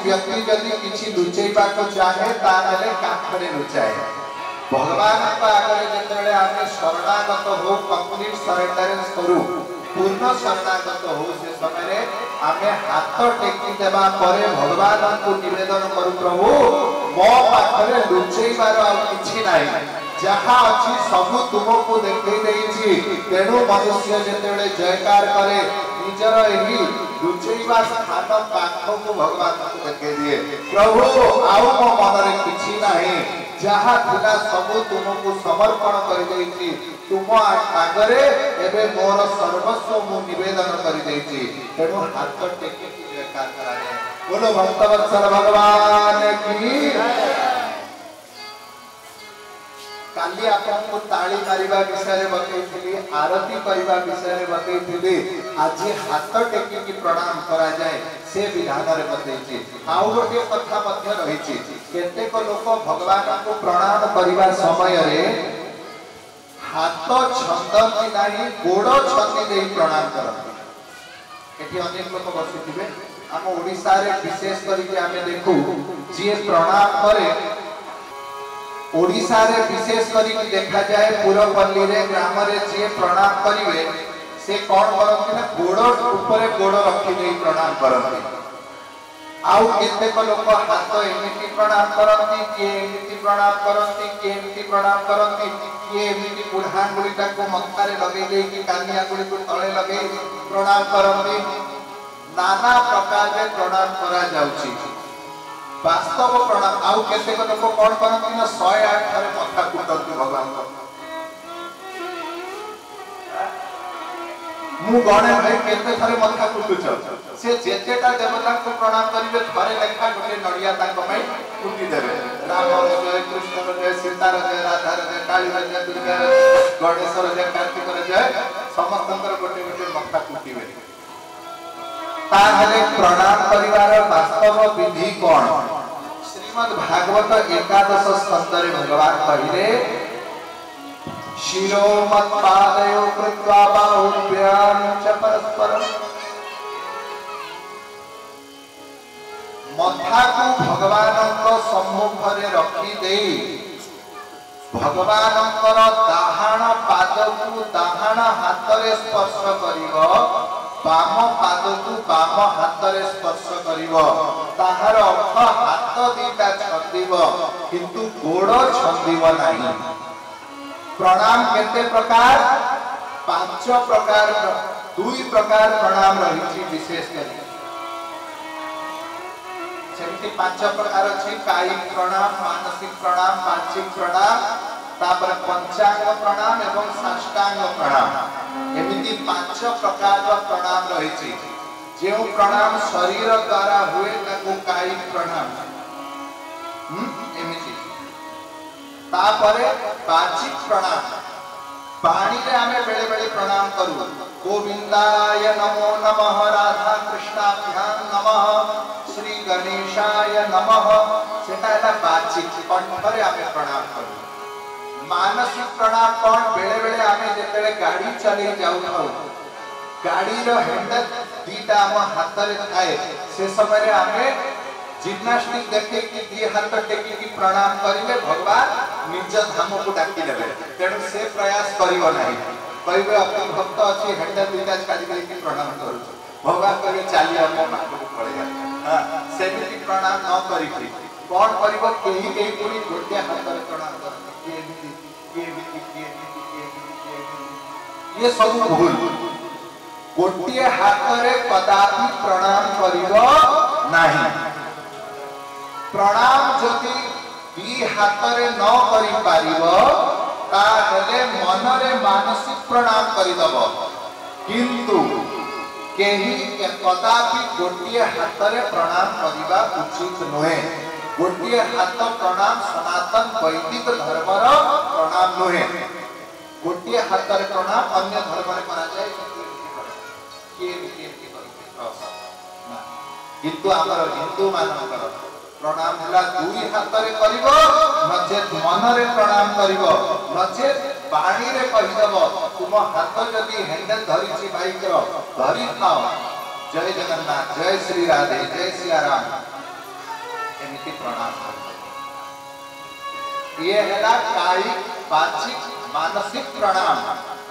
व्यक्ति जदि किछि लुचेबा को चाहे ताले काखरे लुचाए भगवान को आगे जेतेबेले आमे शरणागत हो कंप्लीट सरेंडरेंस करू पूर्ण शरणागत हो से समय रे आमे हाथ टेकी देबा परे भगवान को निवेदन करू प्रभु मो पाखरे लुचेबार आ किछि नाही जहा अछि सब तुमको देखै देछि तेणु मनुष्य जेतेबेले जयकार करे निजर एही लुचेबा स्थान पाखो को भगवान को देखै दिए प्रभु आउ मो मन रे किछि नाही जहा थिला सब तुमको समर्पण कर देछि तुम आगरे एबे मोर सर्वस्व मु निवेदन कर देछि तेणु हाथ टेकी जयकार करा जाए बोलो भक्तवत्सल भगवान की काली आपको ताली मारिबा विषय रे बतैथिली आरती करिबा विषय रे बतैथिली आज हाथ टेकी की प्रणाम करा जाए से विधान रे बतैछि आउ गोटे कथा मध्य रहिछि केतेक लोक भगवान को प्रणाम करिबा समय रे हाथ छंदती नाही गोड़ छंदी देई प्रणाम करନ୍ତି एठी अनेक लोक बसिथिबे हम ओडिसा रे विशेष करी के हमें देखू जे प्रणाम करे ओडिसा रे विशेष करी देखा जाए पुरपल्ली रे ग्राम रे जे प्रणाम करिवे से कोन करथि ना गोड़ ऊपर गोड़ रखि देई प्रणाम करथि आउ केतेक लोक हाथ एमिति प्रणाम करथि के एमिति प्रणाम करथि के एमिति प्रणाम करथि के एमिति बुढ़ांगुलीटा को मक्कारे लगे देई कि कानी आंगुली को तळे लगे प्रणाम करथि नाना प्रकार रे प्रणाम करा जाउछि वास्तव प्रणाम आउ केतेक लोक कोन करथि ना 108 थरे मक्का कुटथि भगवान को मु गणे भाई केते थरे मक्का कुटुछ से जेतेटा देवता को प्रणाम करिवे थरे लेखा गोटे नडिया ताको भाई कुटी देबे राम जय कृष्ण जय सीता जय राधा जय काली जय दुर्गा गणेश जय कार्तिक जय समस्तंकर गोटे गोटे मक्का कुटीबे ताहले प्रणाम करिवार वास्तव विधि कोन श्रीमद् भागवत एकादश स्कंद रे भगवान कहिले शिरो मत्पादयो कृत्वा बाहुभ्यां च परस्परं मथा को भगवानक सम्मुख रे रखी देई भगवानकर दाहाण पाद को दाहाण हाथ रे स्पर्श करिवो बाम पाद को बाम हाथ रे स्पर्श करिवो ताहार अर्थ हाथ दीटा छंदिवो किंतु गोड़ छंदिवो नाही प्रणाम केते प्रकार पांच प्रकार दुई प्रकार प्रणाम रहिछि विशेष करी सेमति पांच प्रकार अछि कायिक प्रणाम मानसिक प्रणाम वाचिक प्रणाम तापर पंचांग प्रणाम एवं साष्टांग प्रणाम एमिति पांच प्रकार प्रणाम रहिछि जे प्रणाम शरीर द्वारा हुए ताको कायिक प्रणाम एमिति तापरे वाचिक प्रणाम पानी रे हमें बेले बेले प्रणाम करू गोविंदाय नमो नमः राधा कृष्णाभ्यां नमः श्री गणेशाय नमः सेटा है वाचिक कंठ रे हमें प्रणाम करू मानसिक प्रणाम कोन बेले बेले हमें जेतेले गाड़ी चले जाउ गाड़ी रो हैंडल दीटा हम हाथ रे थाए से समय रे हमें जिम्नास्टिक देखे कि दी हाथ टेकी की प्रणाम करिवे भगवान निज धाम को डाकी देबे तेणु से प्रयास करिवो नाही कहबे अपन भक्त अछि हैंडल दीटा काली काली की प्रणाम करू भगवान कहबे चली हम मान को पड़ेगा हां सेमिति प्रणाम न करी कोन करिवो केही केही पुरी गोटे हाथ रे प्रणाम कर ये सब भूल गोटे हाथ रे कदापि प्रणाम करिवो नाही प्रणाम जदि दी हाथ रे न करि पारिबो ता हेले मन रे मानसिक प्रणाम करि दबो किंतु केही कदापि गोटे हाथ रे प्रणाम करिबा उचित नहे गोटे हाथ प्रणाम सनातन वैदिक धर्म रो प्रणाम नहे गोटे हाथ रे प्रणाम अन्य धर्म रे करा जाय किंतु हमर हिंदू मानकर प्रणाम हला दुई हाथ रे करिवो नचेत मन रे प्रणाम करिवो नचेत बाणी रे कहिदबो तुम हाथ जदी हैंडल धरि छी बाइक रो धरि थाओ जय जगन्नाथ जय श्री राधे जय सिया राम सेमती प्रणाम कर ये हैला कायिक वाचिक मानसिक प्रणाम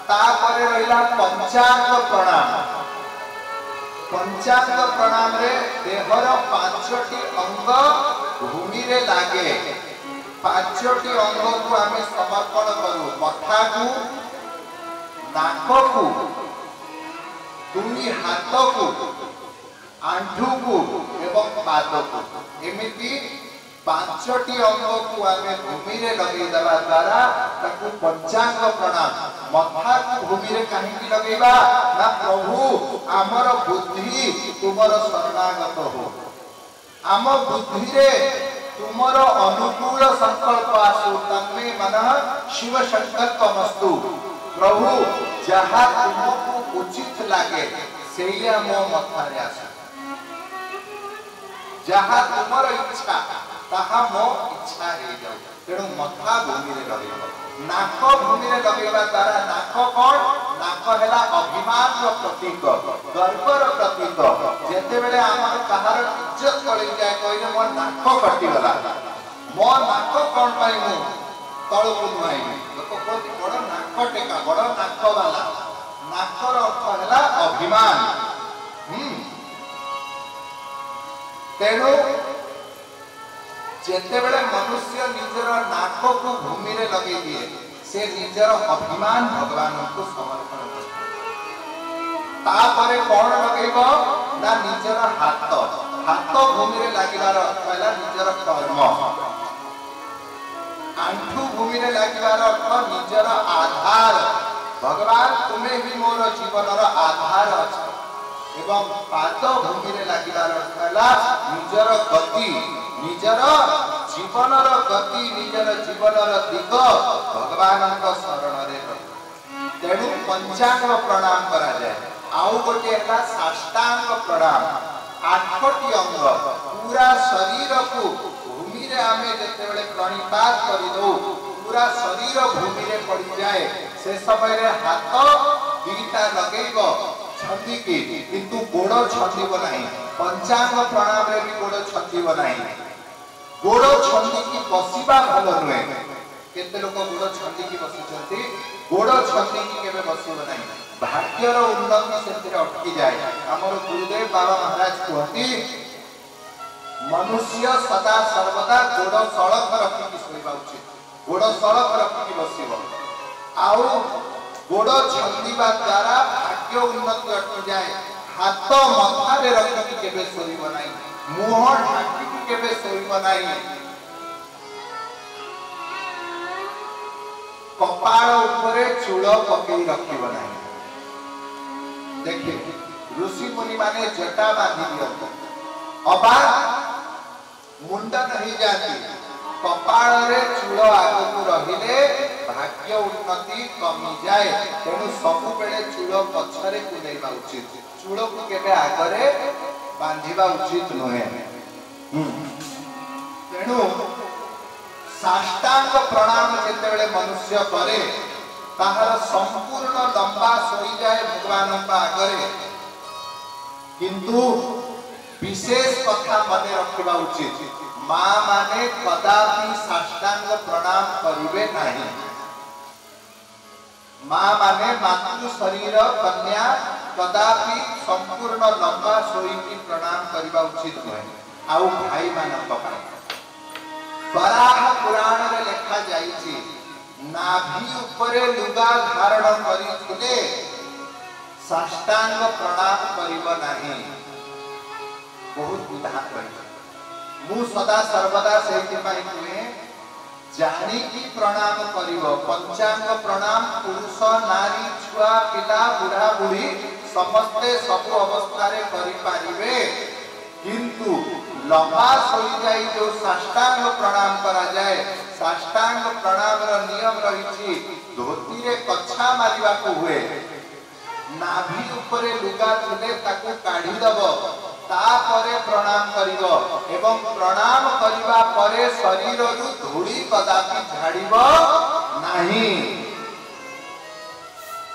तापरे रहिला पंचांग प्रणाम पंचांग प्रणाम रे देहर पांचटी अंग भूमि रे लागे पांचटी अंग को आमे समर्पण करू मथा को नाक को दुई हाथ को आंठू को एवं पाद को एमिति पांचटी अंग को आमे भूमि रे लगे देबा द्वारा ताकू पंचांग प्रणाम मथा को भूमि रे काहे लगेबा ना प्रभु हमर बुद्धि तुमर शरणागत हो आम बुद्धि रे तुमर अनुकूल संकल्प आसु तन्मे मनः शिव संकल्पमस्तु प्रभु जहा तुमको उचित लागे सेया मो मथा रे आसु जहा तुमर इच्छा ताहा मो इच्छा हे जाऊ तेणु मथा भूमि रे लगेबो नाक भूमि रे लगेबा द्वारा नाक कोन नाक हैला अभिमान रो प्रतीक गर्व रो प्रतीक जेते बेले हमर कहार इज्जत चली जाय कहिने मो नाक कटि गला मो नाक कोन पाई मु तळ को नुआई लोक कोति बड़ नाक टेका बड़ नाक वाला नाक रो अर्थ हैला अभिमान तेणु जेते बेले मनुष्य निजर नाक को भूमि रे लगे दिए से निजर अभिमान भगवान को समर्पण करे तापरे कोन लगेबो ना निजर हाथ भूमि रे लागिलार अर्थ हैला निजर कर्म आंठू भूमि रे लागिलार अर्थ निजर आधार भगवान तुम्हें ही मोर जीवनर आधार अछि एवं पाद भूमि रे लागिलार अर्थ हैला निजर गति निजर जीवनर गति निजर जीवनर दिग भगवान शरण रे तेणु पंचांग प्रणाम करा जाए आउ गोटे हैला साष्टांग प्रणाम आठटी अंग पूरा शरीर को भूमि रे आमे जते बेले प्रणिपात करि दो पूरा शरीर भूमि रे पड़ी जाए से समय रे हाथ दीटा लगेबो छंदी के किंतु गोड़ छंदीबो नाही पंचांग प्रणाम रे भी गोड़ छंदीबो नाही गोड़ छंदी की बसिबा भल नुहे केते लोक गोड़ छंदी की बसिचंती गोड़ छंदी की केबे बसिबो नाही भाग्यर उन्नति सेतिर अटकी जाए हमर गुरुदेव बाबा महाराज कहती मनुष्य सदा सर्वदा गोड़ सड़क रखी की सोइबा उचित गोड़ सड़क रखी की बसिबो आउ गोड़ छंदीबा द्वारा भाग्य उन्नति अटकी जाए हाथ मथा रे रखी की केबे सोइबो नाही मुह ढाकी की केबे सोइबो नाही कपाळ ऊपरे चूड़ पकई रखिबो नाही देखिए ऋषि मुनि माने जटा बांधी दियंत अबा मुंड नहीं जाती कपाळ रे चूड़ आगो को रहिले भाग्य उन्नति कमी जाए तेणु सब बेले चूड़ पछरे कुलेबा उचित चूड़ को केबे आगरे बांधिबा उचित नहे तेणु साष्टांग प्रणाम जेते बेले मनुष्य करे ताहार संपूर्ण लंबा सोई जाए भगवान आगरे किंतु विशेष कथा मने रखिबा उचित मां माने कदापि साष्टांग प्रणाम करिवे नाही मां माने मातृ शरीर कन्या कदापि संपूर्ण लंबा सोई की प्रणाम करिबा उचित नहे आउ भाई मानक पाए बराह पुराण रे लिखा जाईछि नाभि ऊपरे लुगा धारण करिथिले साष्टांग प्रणाम करिबो नाही बहुत विधान करि मु सदा सर्वदा सेति पाई कुए जानी की प्रणाम करिवो पंचांग प्रणाम पुरुष नारी छुआ पिला बुढ़ा बुढ़ी समस्ते सब अवस्था रे करि पारिबे किंतु लंबा सोई जाई जो साष्टांग प्रणाम करा जाए साष्टांग प्रणाम रो नियम रहिछि धोती रे कच्छा मारिबा को हुए नाभि ऊपरे लुगा थिले ताकू काढी दबो तापरे प्रणाम करिवो एवं प्रणाम करिबा परे शरीर रु धूली कदापि झाड़िबो नाही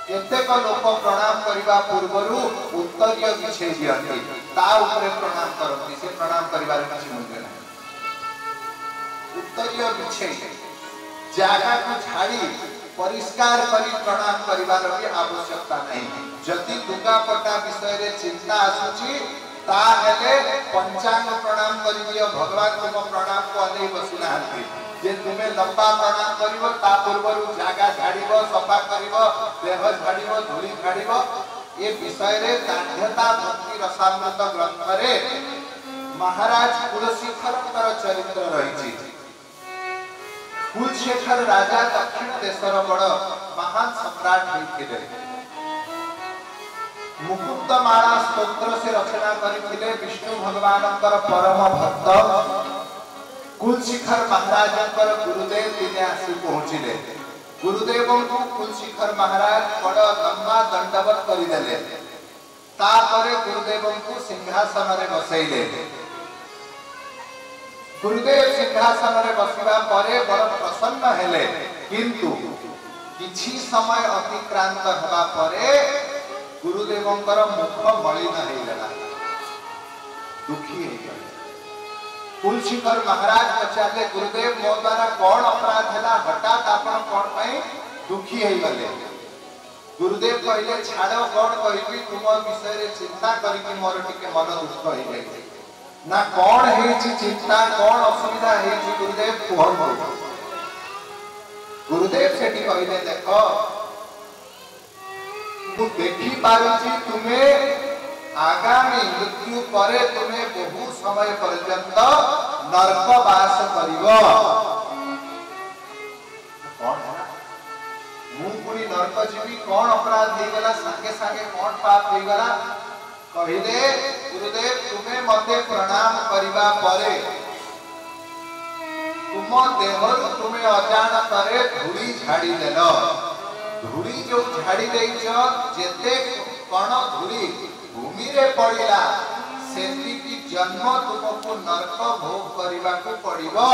केतेक लोक प्रणाम करिबा पूर्वरु उत्तरीय बिछे दियंती ता ऊपरे प्रणाम करती से प्रणाम करिबार किछि मूल्य नाही उत्तरीय बिछे जगह को झाड़ी परिष्कार करी प्रणाम करिवार भी आवश्यकता नहीं। जदि लुगापटा विषय रे चिंता आसुची ता हेले पंचांग प्रणाम करि दियो। भगवान तुम प्रणाम को अनै बसिना हथि जे तुमे लंबा प्रणाम करिवो ता पूर्वरु जागा झाड़ीबो सफा करिवो देह झाड़ीबो धूली झाड़ीबो। ए विषय रे दाढ़्यता भक्ति रसामृत ग्रंथ रे महाराज कुलशेखरकर चरित्र रहिछि। कुलशेखर राजा दक्षिण देशर बड़ महान सम्राट होइथिले। मुकुंदमाला स्तोत्र से रचना करिथिले विष्णु भगवानकर परम भक्त कुलशेखर महाराजकर गुरुदेव दिने आसी पहुँचिले। गुरुदेव को कुलशेखर महाराज बड़ लंबा दंडवत करिदेले। तापरे गुरुदेव को सिंहासन रे बसैले। गुरुदेव सिंहासन रे बसिबा परे बड़ प्रसन्न हेले, किंतु किछि समय अतिक्रांत हेबा परे गुरुदेवंकर मुख मलिन हो गला, दुखी हो गले। कुलशेखर महाराज पचारे गुरुदेव मो द्वारा कौन अपराध है हठात आपण कौन पाई दुखी हो गले। गुरुदेव कहले छाड़ कौन कहबी तुम विषय रे चिंता करके मोर टिके मन दुख हो गई ना कौन है चिंता कौन असुविधा है गुरुदेव कहू। गुरुदेव सेठी कहले देखो मु देखी पारुची तुम्हें आगामी मृत्यु परे तुम्हें बहु समय पर्यंत नरक वास करिवो। कौन है मु पुनी नरक जीवी कौन अपराध हो गला संगे संगे कौन पाप हो गला। कहले गुरुदेव तुम्हें मते प्रणाम करिबा परे तुम देहरु तुम्हें अजाणतरे धूली झाड़ी देल। धूली जो झाड़ी देइछ जेते कण धूली भूमि रे पड़िला सेति की जन्म तुमको नरक भोग करिबा को पड़िबो।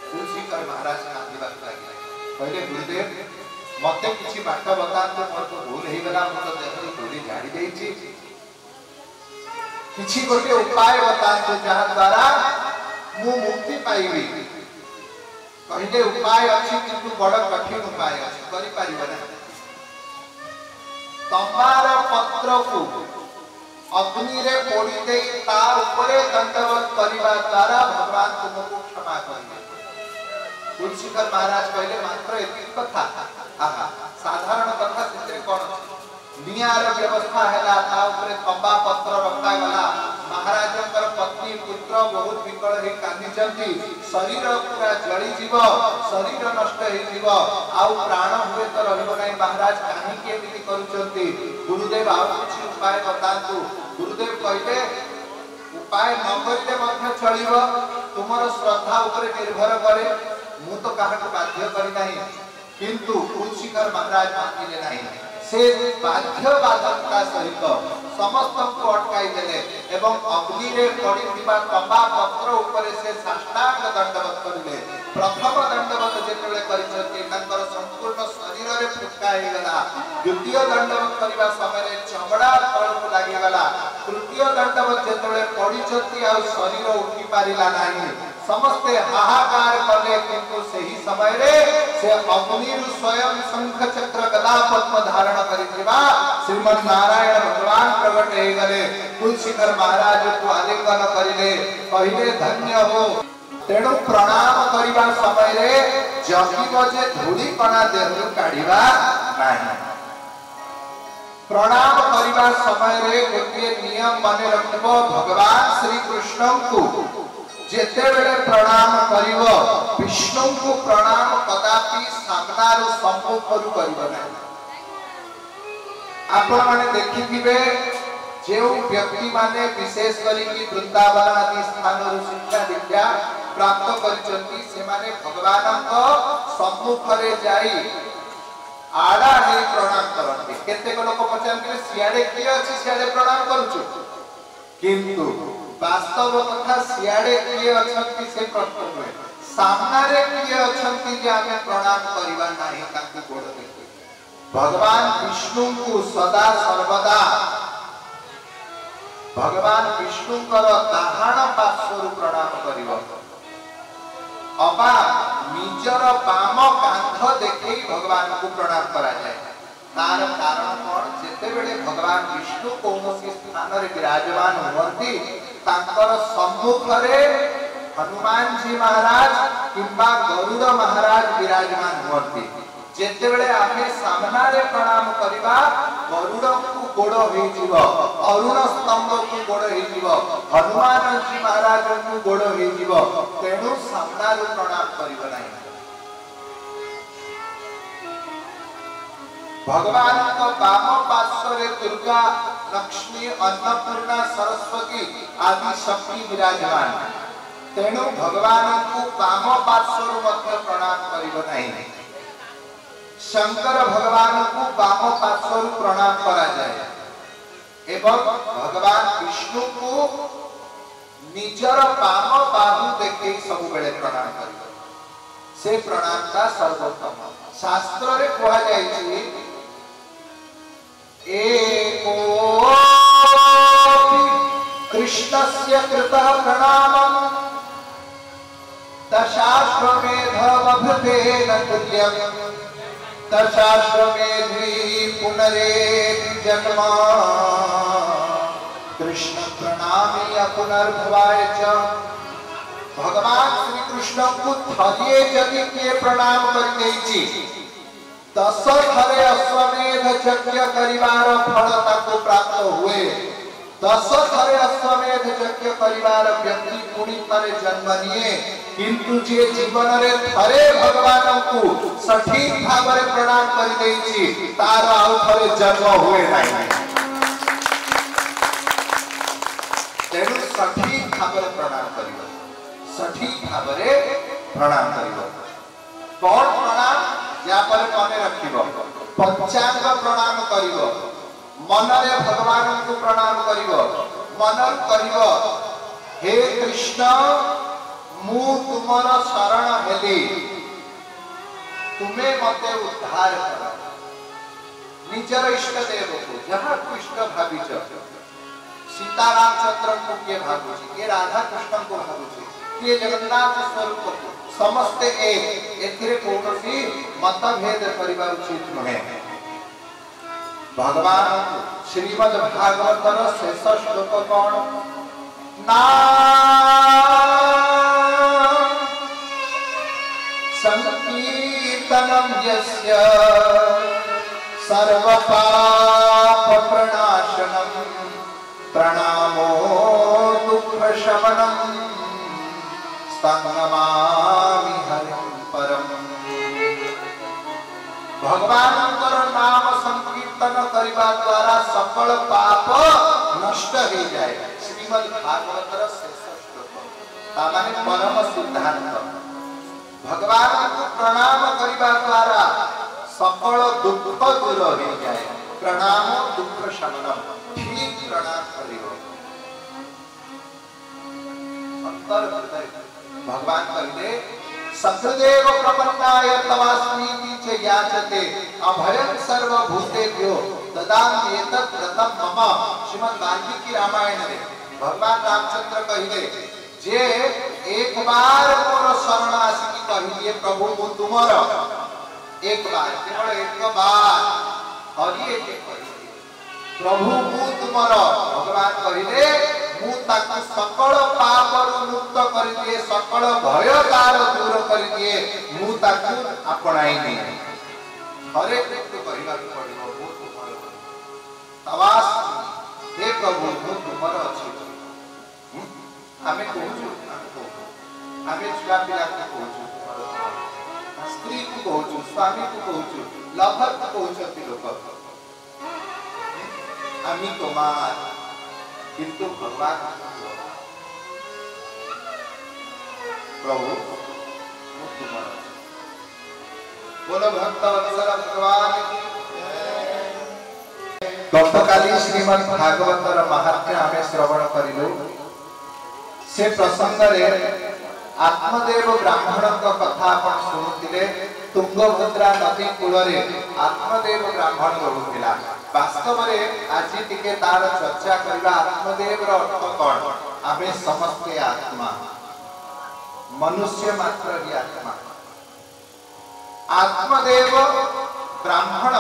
कुलशेखर महाराज कांदिबा लागिले। कहले गुरुदेव मते किछि बाट बतांतु मोर तो भूल हे गला मोर देहरु धूली झाड़ी देइछि किछि गोटे उपाय बतांतु जहा द्वारा मु मुक्ति पाइबी। कहले उपाय अछि किंतु बड़ कठिन उपाय अछि करि पारिबो ना। तंबार पत्र को अग्नि रे पोड़ी दे ता ऊपरे दंडवत करिबा द्वारा भगवान तुमको क्षमा करिबे। कुलशेखर महाराज कहले मात्र एति कथा आहा साधारण कथा सेते कोन नियार व्यवस्था हैला ता ऊपरे तंबा पत्र रखा गला। महाराजंकर पत्नी पुत्र बहुत विकल हे कांदिचंती शरीर पूरा जळी जीव शरीर नष्ट हे जीव आउ प्राण हुए तो रहबो नै। महाराज काहे के एमिति करूचंती गुरुदेव आउ किछि उपाय बतांतु। गुरुदेव कहले उपाय न करले मध्य चलिबो तुमर श्रद्धा ऊपर निर्भर करे मु तो काहक बाध्य करि नाही। किंतु कुलशेखर महाराज मानिले नाही से बाध्य बाधकता सहित समस्त को अटकाई देले एवं अग्नि रे पड़िथिबा तंबा पत्र ऊपर से साष्टांग दंडवत करिले। प्रथम दंडवत जेतेले करिसथि तांकर संपूर्ण शरीर रे फुटका हे गला। द्वितीय दंडवत करिबा समय रे चमड़ा तळକୁ लागि गला। तृतीय दंडवत जेतेले पड़िछथि आ शरीर उठी पारिला नाही। समस्ते हाहाकार कले किंतु सही समय रे से अग्नि स्वयं शंख चक्र गदा पद्म धारण करिथिबा श्रीमन नारायण भगवान प्रकट हे गले। कुलशेखर महाराज को आलिंगन करिले कहिले धन्य हो। तेणु प्रणाम करिबा समय रे जगिबो जे धूली कणा देहरु काढिबा नाही। प्रणाम करिबा समय रे गोटे नियम माने रखबो भगवान श्री कृष्ण को जेते बेले प्रणाम करिवो विष्णु को प्रणाम कदापि सामनारो सम्मुखरु करिवो नाही। आपण माने देखिथिबे जेउ व्यक्ति माने विशेष करी कि वृंदावन आदि स्थान रु शिक्षा दीक्षा प्राप्त करिसथि से माने भगवान को सम्मुख रे जाई आड़ा हे प्रणाम करथि। केते को लोक पचारथिले सियाडे की अछि सियाडे प्रणाम करूछु किंतु वास्तव कथा सियाडे किए अछंती से प्रश्न हुए सामना रे किए अछंती जे आमे प्रणाम करिबा नाही ताकू गोड़ देखि। भगवान विष्णु को सदा सर्वदा भगवान विष्णु कर दाहाण पार्श्व प्रणाम करिवो निजर बाम कांध देखे भगवान को प्रणाम करा जाए। तार कारण कौन? जेतेबेले भगवान विष्णु कौनसी स्थान रे विराजमान हुवंती तांकर सम्मुखरे हनुमान जी महाराज किंबा गरुड़ महाराज विराजमान हुवंती। जेतेबेले आमे सामना रे प्रणाम करिबा गरुड़ को गोड़ हे जीव, अरुण स्तंभ को गोड़ हे जीव, हनुमान जी महाराज को गोड़ हे जीव, तेणु सामना रे प्रणाम करिबा नाही। भगवान को बाम पार्श्व दुर्गा, लक्ष्मी, अन्नपूर्णा, सरस्वती आदि शक्ति विराजमान, तेणु भगवान को बाम पार्श्व मध्य प्रणाम करिबो नाही। शंकर भगवान को बाम पार्श्व प्रणाम करा जाए एवं भगवान विष्णु को निजर बाम बाहु देखे सब बेले प्रणाम करिबो, से प्रणाम का सर्वोत्तम। शास्त्र रे कहा जायछि एको कृष्णस्य कृतः प्रणामं दशाश्वमेधमभृतेन तुल्यं दशाश्वमेधी पुनरेति जन्म कृष्ण प्रणामीय पुनर्भवाय च। भगवान श्री कृष्ण को थरिए जदि के प्रणाम कर देछि 10 थरे अश्वमेध यज्ञ करिवार फल ताको प्राप्त हुए। 10 थरे अश्वमेध यज्ञ करिवार व्यक्ति पुणी थरे जन्म निये, किंतु जे जीवन रे थरे भगवान को सठिक भाव रे प्रणाम कर देछि तार आउ थरे जन्म हुए नाही। तेणु सठिक भाव रे प्रणाम करिबो, सठिक भाव रे प्रणाम करिबो। कौन प्रणाम? या पर मने रखिबो, पंचांग प्रणाम करिबो, मन रे भगवान को प्रणाम करिबो, मन करिबो हे कृष्ण मु तुमर शरण हेली, तुमे मते उद्धार कर। निजर इष्ट देव को जहां को इष्ट भाविच, सीता रामचंद्र को के भावुची, के राधा कृष्ण को भावुची, के जगन्नाथ स्वरूप को समस्त एक एथिरे कोनसी मतभेद करिबा उचित नहे। भगवान श्रीमद् भागवतर शेष श्लोक कौन? ना संकीर्तनम यस्य सर्व पाप प्रणाशनम प्रणामो दुःख शमनम स्तंगमामि हरिं परम। भगवान नाम संकीर्तन करिबा द्वारा सकल पाप नष्ट हो जाए। श्रीमद् भागवतर शेष श्लोक तामाने परम सिद्धांत। भगवान को प्रणाम करिबा द्वारा सकल दुख दूर हो जाए। प्रणाम दुख शमनम, ठीक प्रणाम करिबो। अंतर भगवान कहते सकृदेव प्रपन्नाय तवास्मीति च याचते अभयं सर्वभूतेभ्यो ददामि एतत् व्रतं मम। श्रीमद् वाल्मीकि रामायण रे भगवान रामचंद्र कहले जे एक बार मोर शरण आसिकी कहिए प्रभु मु तुमर, एक बार केवल एक बार हरिए के कहिए प्रभु मु तुमर। भगवान कहले मु ताकु सकल पापरु मुक्त कर दिए, सकल भय तार दूर कर दिए, मु ताकु अपनाई नहीं। हरे कृष्ण कहिबा पड़िबो मु तुमर तवास हे प्रभु मु तुमर अछि। आमे कहूछु, आमे छुआ पिला को कहूछु, स्त्री को कहूछु, स्वामी को कहूछु, लभर को कहूछति लोक आमी तोमार, किंतु भगवान प्रभु बोलो भक्त वत्सल भगवान। गतकाली श्रीमद् भागवतर महात्म्य आमे श्रवण करिलु। से प्रसंग रे आत्मदेव ब्राह्मण कथा आपण सुनुतिले। तुंगभद्रा नदी कूल रे आत्मदेव ब्राह्मण रहुतिला। वास्तव में आज टिके तार चर्चा करबा आत्मदेव रो अर्थ कोन? आमे समस्त आत्मा, मनुष्य मात्र ही आत्मा। आत्मदेव ब्राह्मण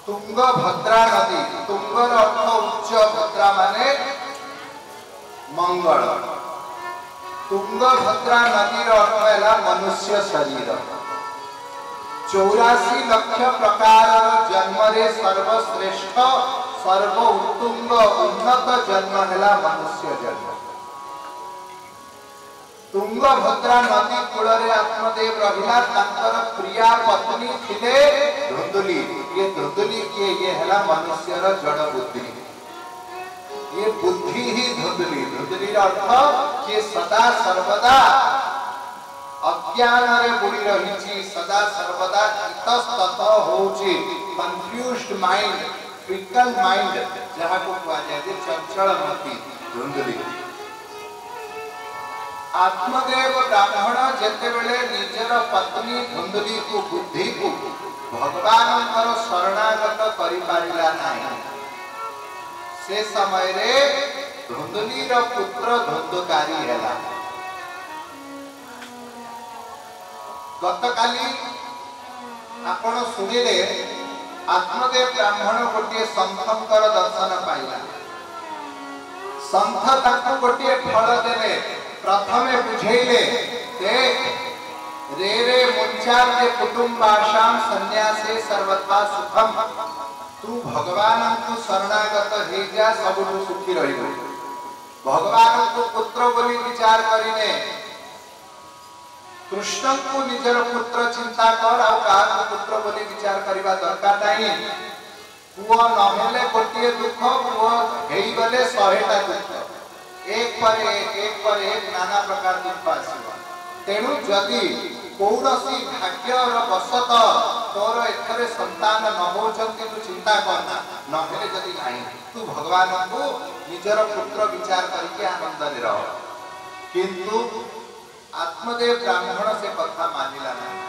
तुंगभद्रा नदी, तुंगर अर्थ उच्च, भद्रा माने मंगल, तुंगभद्रा नदी अर्थ है मनुष्य शरीर। 84 लक्ष प्रकार जन्म रे सर्वश्रेष्ठ सर्व उत्तुंग उन्नत जन्म है मनुष्य जन्म। तुंगभद्रा नदी कूल रे आत्मदेव रहिला, तांकर प्रिया पत्नी थिले धुंधुली। ये धुंधुली किए, ये है मनुष्यर जड़ बुद्धि, ये बुद्धि ही धुंधुली। धुंधुली अर्थ कि सदा सर्वदा अज्ञान रे बुड़ी रही, सदा सर्वदा इतस्तत होची, कंफ्यूज्ड माइंड, फिकल माइंड जहाँ को कहा जाए चंचल मति धुंधुली। आत्मदेव ब्राह्मण जेतेबेले निजर पत्नी धुंधुली को बुद्धि को भगवान शरणागत करि पारिला नाही, से समय रे धुंधुली रो पुत्र धुंधुकारी हैला। गतकाली आपण सुनिले आत्मदेव ब्राह्मण गोटे संतंकर दर्शन पाइला। संत ताको गोटे फल देले, प्रथमे बुझेले रे रे मुंचार्य कुटुंबाशाम सन्यासे सर्वथा सुखम। तू भगवान को शरणागत हे जा, सबुठु सुखी रहिबो। भगवान को पुत्र बोली विचार करिने, कृष्ण को निजर पुत्र चिंता कर, आ का पुत्र बोली विचार करिबा दरकार नाही। पुओ नहेले गोटिए दुख, पुओ हेई गले 100टा दुख, एक पर एक नाना प्रकार दुख आसीबा। तेणु जदि कौनसी भाग्यर बसत तोर एथरे संतान न होचंती, तू चिंता करना, नहेले जदि नाही तू भगवान को निजर पुत्र विचार करके आनंद रे रह। किंतु आत्मदेव ब्राह्मण से कथा मानिला नहीं।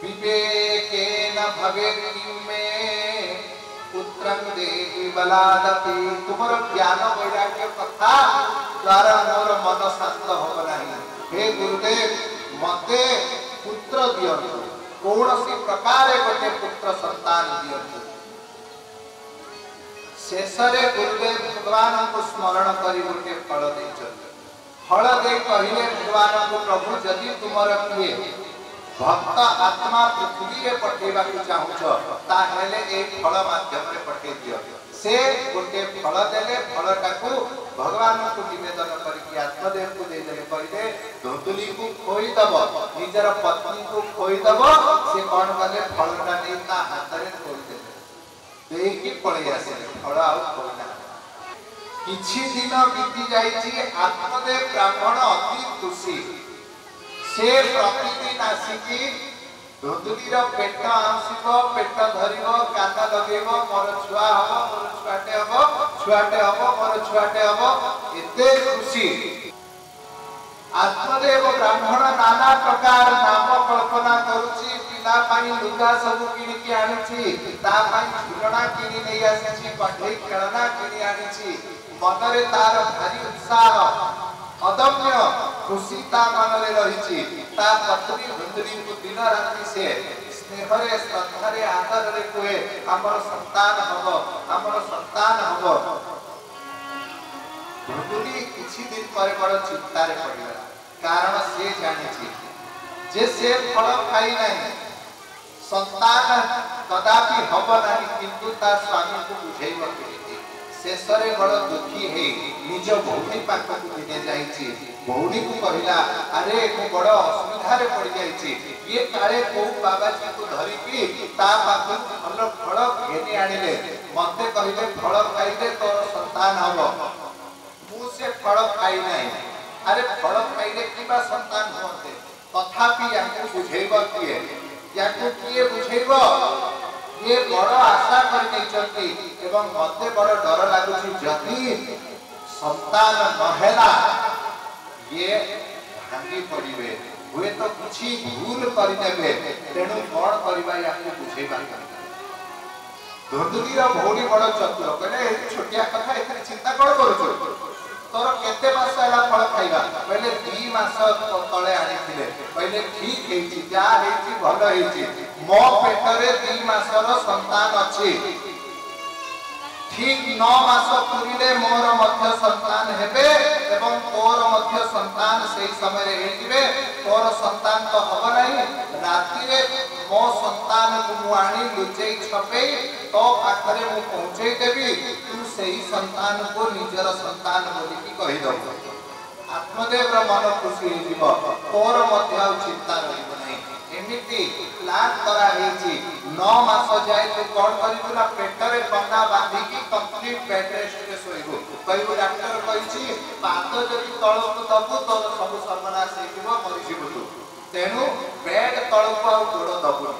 विवेकेन भवेत् में पुत्रं देवी बलादपि, तुमर ज्ञान वैराग्य कथा द्वारा मोर मन शांत होब नहीं। हे गुरुदेव मते पुत्र दियंतु, कौनसी प्रकार गोटे पुत्र संतान दियंतु। शेषरे गुरुदेव भगवान को स्मरण करी गोटे फल देइछन। फल दे कहिले भगवान को, प्रभु जदि तुमर किए भक्त आत्मा पृथ्वी रे पठेबा को चाहुछ, ताहेले ए फल माध्यम रे पठे दियो। से गोटे फल देले, फलटा को भगवान को निवेदन करके आत्मदेव को दे देले, कहिले धुंधुली को खोई दब, निजर पत्नी को खोई दब। से कोन कले फलटा नै ता हाथ रे खोई देले, देकी पळै आसिले, फल आ खोइना। किछि दिन बीती जाईछि, आत्मदेव ब्राह्मण अति खुशी। से प्रतिदिन आसिकी धुंधुलीर पेट आंसिब, पेट धरिब, कान लगेब, मोर छुआ हब, मोर छुआटे हब, छुआटे हब, मोर छुआटे हब, एते खुशी। आत्मदेव ब्राह्मण नाना प्रकार नाम कल्पना करूची, पिला पाई लुगा सब किनि के आनिछि, ता पाई झुलना किनि नै आसिछि, कठै खेलना किनि आनिछि। मनरे तार भारी उत्साह, अदम्य खुशी ता मनले रहिछि। ता पत्नी धुंधुली को दिन राति से स्नेहरे श्रद्धारे आदर रे कोए हमर संतान हबो, हमर संतान हबो। धुंधुली किछि दिन पर बड़ चिंता रे पड़िला, कारण से जानिछि जे से फल खाई नाही, संतान कदापि हबो नाही, किंतु ता स्वामी को बुझेइबो केमिति। शेषरे बड़ दुखी हे निज भौणी पाखक दिने जाइछि। भौणी को कहिला, अरे मु बड़ असुविधा रे पड़ जाइछि, ये काळे को बाबाजी को धरि की ता पाखक फल फल घेनी आनिले, मते कहिले फल खाइले तोर संतान हबो। मु से फल खाई नाही, अरे फल खाइले किबा संतान होते, तथापि याकु बुझेइबो किए, याकु किए बुझेइबो। ये बड़ आशा कर नैचंती एवं मते बड़ डर लागुछि, जदि संतान नहेला ये भांगी पड़िबे, हुए तो किछि भूल करि देबे, तेणु कोन करिबा याकु बुझेइबा। धुंधुलीर भौणी बड़ चतुर, कहले छोटिया कथा एथि चिंता कोन करूछु, तोर केते मास है फल खाइबा पहले 2 मास तले आनिथिले पहले ठीक हेछि जा हेछि भल हेछि मो पेटरे 2 मासर संतान अछि ठीक 9 मास पुरिले मोर मध्य संतान हेबे एवं तोर मध्य संतान सेही समय रे हेजिबे तोर संतान तो हबो नहीं राति रे मो संतान को मुआणी लुचै छपे तो आखरे मु पहुंचै देबी तू सेही संतान को निजर संतान बोली की कहि दबो आत्मदेव रो मन खुशी हेजिबो तोर मध्य चिंता रहइबो नहीं एमिति प्लान करा हेछि 9 मास जाय तू कोन करिबु ना पेटरे बंधा बांधी की कंप्लीट बेड रेस्ट रे सोइबो कहिबो डॉक्टर कहिछि पाद जदि तळକୁ दबु तो सब सर्वनाश हेजिबो मरिजिबु तू तेनु बेड तळକୁ आ गोड़ दबु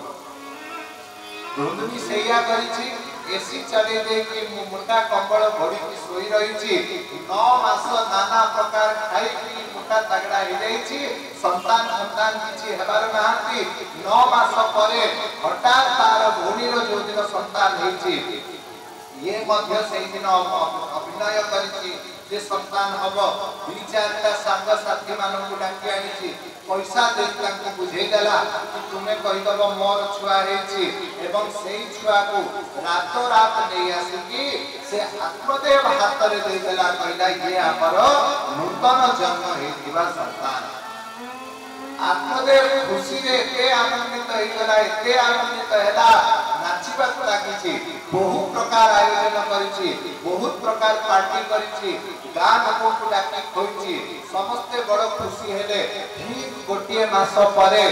धुंधुनी सेया करिछि एसी चले दे कि मोटा कंबल घोड़ी की सोई रहिछि 9 मास नाना प्रकार खाई पी मोटा तगड़ा हो जाइछि संतान किछि हेबार नाहंती 9 मास परे हठात तार भौणीर जो दिन संतान हेछि ये मध्य सेही दिन अभिनय करिछि जे संतान हबो 2-4टा संग साथी मानकु डाकी आनिछि पैसा दे तांको बुझे देला कि तुमे कहि दबो मोर छुआ हेछि एवं सेही छुआ को रातो रात नै आसीकी से आत्मदेव हाथ रे दे देला कहिला ये हमर नूतन जन्म हेतिबा संतान आत्मदेव खुशी रे एते आनंदित होई गला एते आनंदित हैला नाचिबा लागिछि बहुत प्रकार आयोजन करिछि बहुत प्रकार पार्टी करिछि गान को डाकी खोइछि समस्त बड़ खुशी हेले ठीक गोटिए मास परे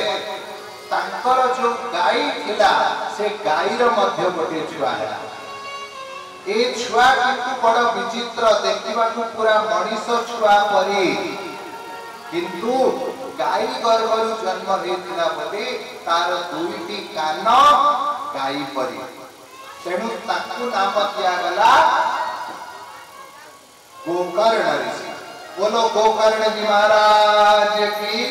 तांकर जो गाई थिला से गाईर मध्य गोटे छुआ हैला ए छुआ किंतु बड़ विचित्र देखिबा को पूरा मनीष छुआ परी किंतु गाई गर्भरु जन्म हेतिला बोली तार 2टी कान गाई परी तेणु ताकू नाम दिया गला गोकर्ण ऋषि बोलो गोकर्ण जी महाराज की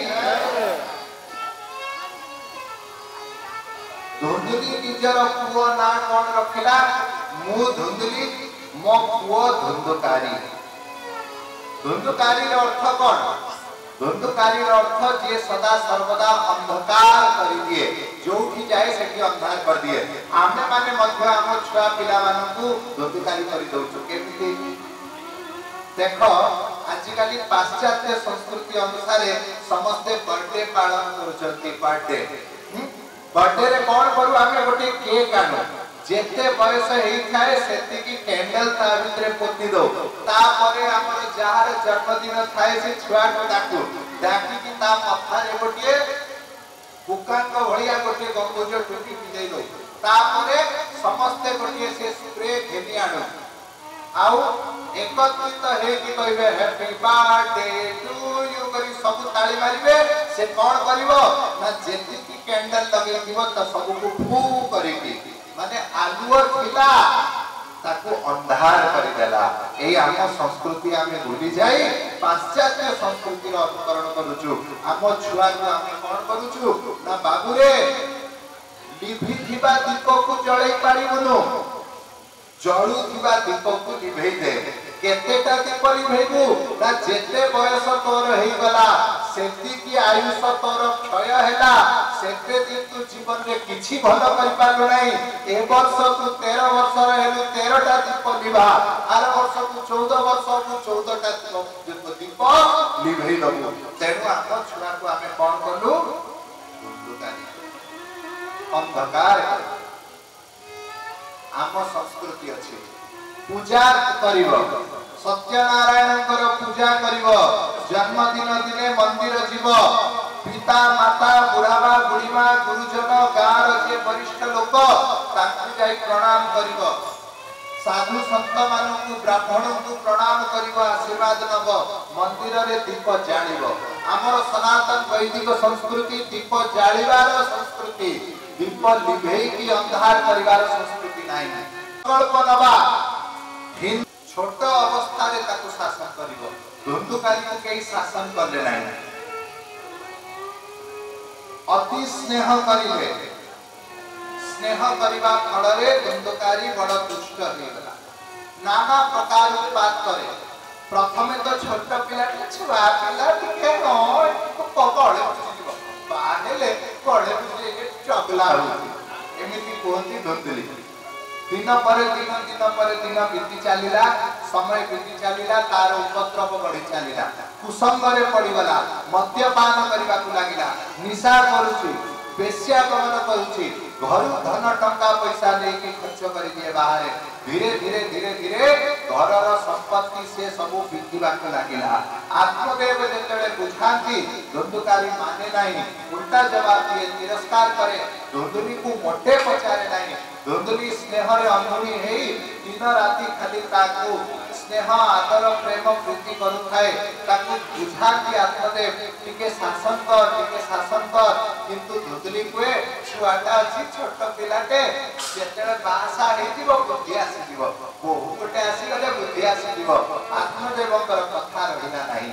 धुंधुली निजर पुओ ना कोन रखिला मु धुंधुली मो पुओ धुंधुकारी धुंधुकारी अर्थ कोन धुंधुकारी अर्थ जे सदा सर्वदा अंधकार करि दिए जोठी जाए सेठी अंधार कर दिए आमे माने मध्य हम छुआ पिला मानकु धुंधुकारी करि दउछु केमिति देखो आजिकाली पाश्चात्य संस्कृति अनुसार समस्त बर्थडे पालन करछंती बर्थडे रे कोन करू आमे गोटे केक आनो जेते बयस हेई थाए सेति की कैंडल ता भितरे पोती दो ता परे हमर जहार जन्मदिन थाए से छुआ को डाकी की ता पत्थर रे गोटे बुकांग भलिया गोटे गंगोज टुटी पिदै दो ता परे समस्त गोटे से स्प्रे घेनी आनो आउ एकत्रित हे कि कहबे हैप्पी बर्थडे टू यू करी सब ताली मारिबे से कोन करिवो ना जेति की कैंडल लगे दिवो त सब को फू करेगी माने आलुओ थिला ताको अंधार करि देला एई आम संस्कृति आमे भूली जाई पाश्चात्य संस्कृति रो अनुकरण करूछु आम छुआ को आमे कोन करूछु ना बाबू रे लिभि थिबा दीप को जळै पारिबनु जळू थिबा दीप को लिभै दे केतेटा दीप लिभैबू ना जेते बयस तोर हेई गला सेति की आयुष तोर क्षय हैला सेते दिन तू जीवन रे किछि भलो करि पालो नै ए वर्ष तू 13 वर्ष रे हेलु 13टा दीप लिभा आर वर्ष तू 14 वर्ष तू 14टा दीप लिभै दबु तेनु आम छुआ को आमे कोन करलु धुंधुकारी अंधकार आम संस्कृति अछि पूजा करिवो सत्यनारायण पूजा करिवो जन्मदिन दिने मंदिर जीव पिता माता बुढ़ावा बुढ़ीमा गुरुजन गाँव जे वरिष्ठ लोक तांकु जाई प्रणाम करिवो साधु संत मानकु ब्राह्मण को प्रणाम करिवो आशीर्वाद नब मंदिर रे दीप जालिवो हमर सनातन वैदिक संस्कृति दीप जालिबार संस्कृति दीप लिभेई की अंधार करिवार संस्कृति नाही संकल्प नबा छोट अवस्था रे ताकु शासन करिवो धुंधुकारी को केही शासन करले नाही अति स्नेह करिवे स्नेह करिवा फल रे धुंधुकारी बड़ दुष्ट हे गला नाना प्रकार उत्पात करे प्रथमे तो छोट पिला छुआ पिला टिके न गले बुझीजिव बाहेले गले बुझे चगला होती एमिति कहती धुंधुली दिन पर दिन बीती चलला समय बीती चलला तार उपद्रव बढ़ी चलला कुसंगरे पड़गला मद्यपान करने को लगिला निशा करुची बेश्या गमन करुची घर धन टंका पैसा लेके खर्च कर दिए बाहर धीरे धीरे धीरे धीरे घर संपत्ति से सब बिकिबा लगिला आत्मदेव जेतबे बुझाती धुंधुकारी माने नहीं उल्टा जवाब दिए तिरस्कार करे धुंधुली को मोटे पचारे नहीं धुंधुली स्नेह रे अंधुनी हेई दिन राति खाली ताकू स्नेह आदर प्रेम प्रीति करुथाए ताकू बुझाती आत्मदेव टिके शासन कर किंतु धुंधुली को छुआटा अछि छोट पिलाटे जेतेले बासा हेतिबो बुद्धि आसीबो बहु गोटे आसी गले बुद्धि आसीबो आत्मदेवकर कथा रहिला नाही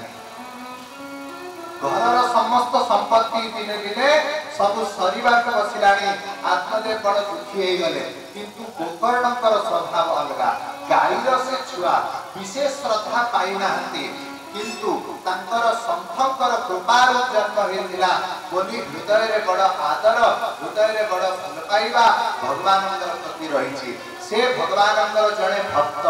घरर समस्त संपत्ति दिने दिने सब सरीबाक बसिलाणी आत्मदेव बड़ दुखी हे गले किंतु गोकर्णकर स्वभाव अलगा गाईर से छुआ विशेष श्रद्धा पाई नाहंती किंतु तांकर संथंकर कृपार जन्म हेतिला बोली हृदय रे बड़ आदर हृदय रे बड़ भल पाइबा भगवानकर प्रति रहिछि से भगवानकर जणे भक्त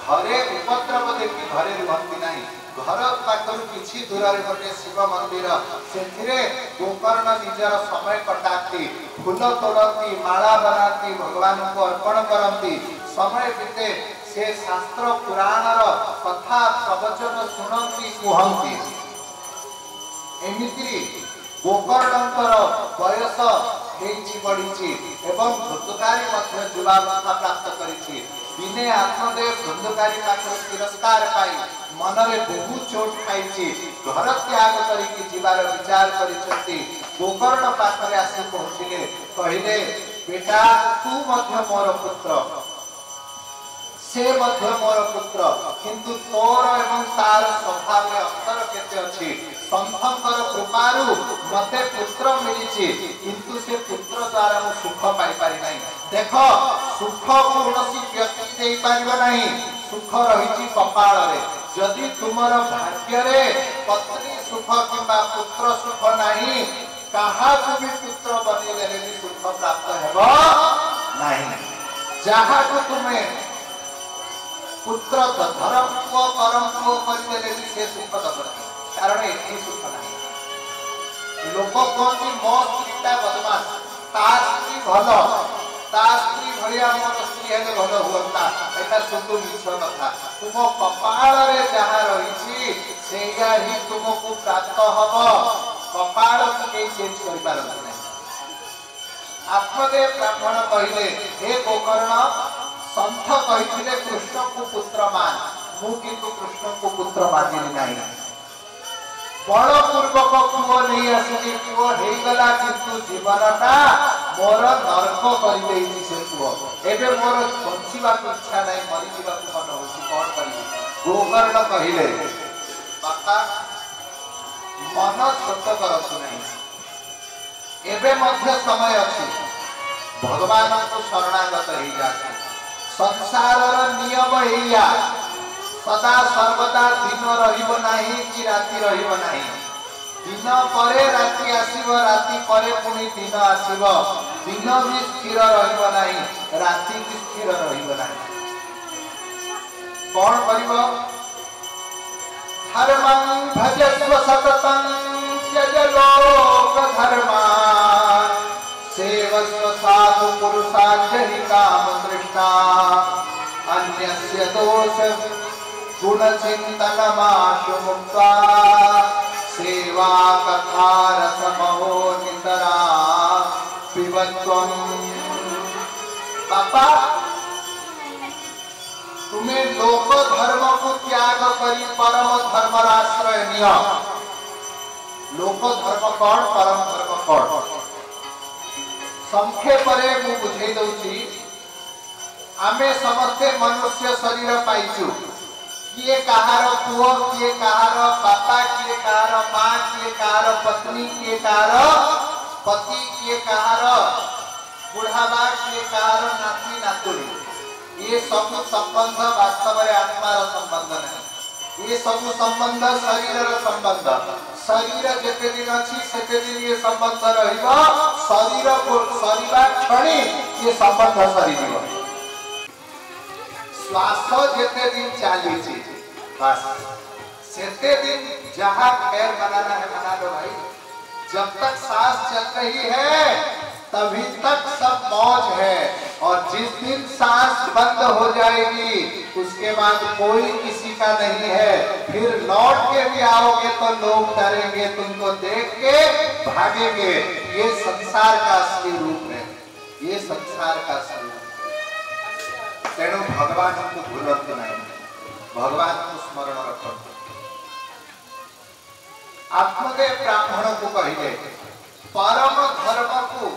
घरे उपद्रव देखि घरे रुहंती नाही घर पाखरु किछि दूर रे गोटे शिव मंदिर सेथिरे गोकर्ण निजर समय कटाती फूल तोड़ती माला बनाती भगवान को अर्पण करती समय बीते से शास्त्र पुराणर कथा प्रवचन सुनती कहती एमिति गोकर्णकर बयस हेछि बढ़िछि एवं धुंधुकारी मध्य जुवावस्था प्राप्त करिछि दिने आत्मदेव धुंधुकारी पाखर तिरस्कार पाई मनरे बहु चोट खाइछि घर त्याग करिकि जीवार विचार करिसथि गोकर्ण पाखरे आसी पहुँचिले कहिले बेटा तू मध्य मोर पुत्र से मध्य मोर पुत्र किंतु तोर एवं तार स्वभाव में अंतर केते अछि संथंकर कृपारु मते पुत्र मिलिछि किंतु से पुत्र द्वारा मु सुख पाई पारि नाही देखो सुख कौनसी व्यक्ति देई पारिबो नाही सुख रहिछि कपाल रे जदि तुमर भाग्य रे पत्नी सुख किबा पुत्र सुख नाही कहा को भी पुत्र बनि गेले भी सुख प्राप्त हेबो नाही जहा को तुम्हें पुत्र धर्म को कर्म को करदेले भी से सुख दबती कारण एथि सुख नहीं लोक कहती मो स्त्रीटा बदमाश ता स्त्री भल ता स्त्री भलिया मोर स्त्री हेले भल हुअता एटा सुतु मिछ कथा तुम कपाल रे जहा रहिछि सेया ही तुमको प्राप्त हबो कपाल के चेंज करि पारत नहीं आत्मदेव ब्राह्मण कहिले हे गोकर्ण संथ कहिथिले कृष्ण को पुत्र मान मु किंतु कृष्ण को पुत्र मानिली नाही बड़ पूर्वक पुओ नहीं आसी पुओ हे गला किंतु जीवनटा मोर नरक करि देइछि से पुओ एबे मोर बंचिबा इच्छा नाही मरि जीवा मन होछि कोन करिबि गोकर्ण कहिले बापा मन छोट करतु नाही एबे मध्य समय अछि भगवान को शरणागत हेइ जाछि संसार नियम एया सदा सर्वदा दिन रहिबो नाही कि राति रहिबो नाही दिन परे राति आसीबो राति परे पुनी दिन आसीबो दिन भी स्थिर रहिबो नाही राति भी स्थिर रहिबो नाही कोन करिबो धर्मं भजस्व सततं त्यज लोक धर्मा सेवस्व साधु पुरुषांजहि काम दृष्टा अन्यस्य दोष गुण चिंतन माशु मुक्ता सेवा कथा रसमहो नितरा पिबत्वम् बापा तुम्हें लोक धर्म को त्याग करी परम धर्म आश्रय निय लोक धर्म कौन परम धर्म कौन संक्षेप मु बुझे दउची आमे समस्ते मनुष्य शरीर पाइछु किए कहार पुओ किए कहार बापा किए कहार मां किए कहार पत्नी किए कहार पति किए कहार बुढ़ाबा किए कहार नाती नातुणी ये सब संबंध वास्तव में आत्मार संबंध नहीं ये सब संबंध शरीर संबंध शरीर जेते दिन अच्छी सेते दिन ये संबंध रहिबा शरीर को शरीरा क्षणी ये संबंध सरीजिबो श्वास जेते दिन चाली छी बस सेते दिन जहां खैर बनाना है बना लो भाई। जब तक सांस चल रही है तभी तक सब मौज है और जिस दिन सांस बंद हो जाएगी उसके बाद कोई किसी का नहीं है। फिर लौट के भी आओगे तो लोग डरेंगे तुमको देख के भागेंगे। ये संसार का असली रूप है, ये संसार का स्वरूप है। तेणु भगवान को भूलत नहीं, भगवान को स्मरण रखो। आत्मदेव ब्राह्मण को कहिले परम धर्म को